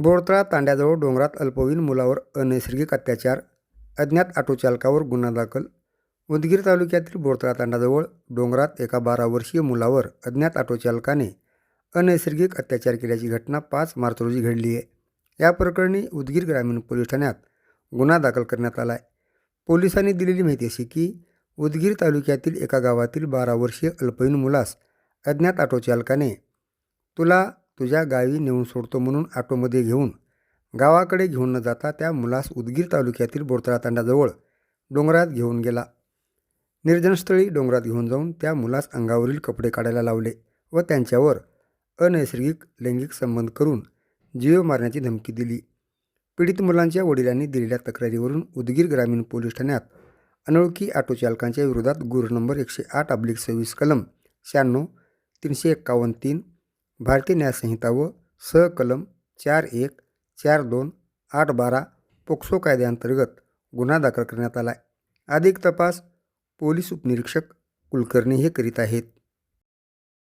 बोरतळा तांड्याजवळ डोंगरात अल्पवयीन मुलावर अनैसर्गिक अत्याचार, अज्ञात ऑटोचालकावर गुन्हा दाखल. उदगीर तालुक्यातील बोरतळा तांड्याजवळ डोंगरात एका 12 वर्षीय मुलावर अज्ञात ऑटोचालकाने अनैसर्गिक अत्याचार केल्याची घटना 5 मार्च रोजी घडली आहे. या प्रकरणी उदगीर ग्रामीण पोलीस ठाण्यात गुन्हा दाखल करण्यात आला आहे. पोलिसांनी दिलेली माहिती अशी की उदगीर तालुक्यातील एका गावातील 12 वर्षीय अल्पवयीन मुलास अज्ञात ऑटोचालकाने तुला तुझ्या गावी नेऊन सोडतो म्हणून ऑटोमध्ये घेऊन गावाकडे घेऊन न जाता त्या मुलास उदगीर तालुक्यातील बोरतळा तांड्याजवळ डोंगरात घेऊन गेला. निर्जनस्थळी डोंगरात घेऊन जाऊन त्या मुलास अंगावरील कपडे काढायला लावले व त्यांच्यावर अनैसर्गिक लैंगिक संबंध करून जीव मारण्याची धमकी दिली. पीडित मुलांच्या वडिलांनी दिलेल्या तक्रारीवरून उदगीर ग्रामीण पोलीस ठाण्यात अनोळखी ऑटोचालकांच्या विरोधात गुन्हा नंबर 108/26 कलम 96, 351(3) भारतीय न्याय संहिता व सहकलम 41, 42, 8(12) पोक्सो कायद्याअंतर्गत गुन्हा दाखल करण्यात आला आहे. अधिक तपास पोलीस उपनिरीक्षक कुलकर्णी हे करीत आहेत.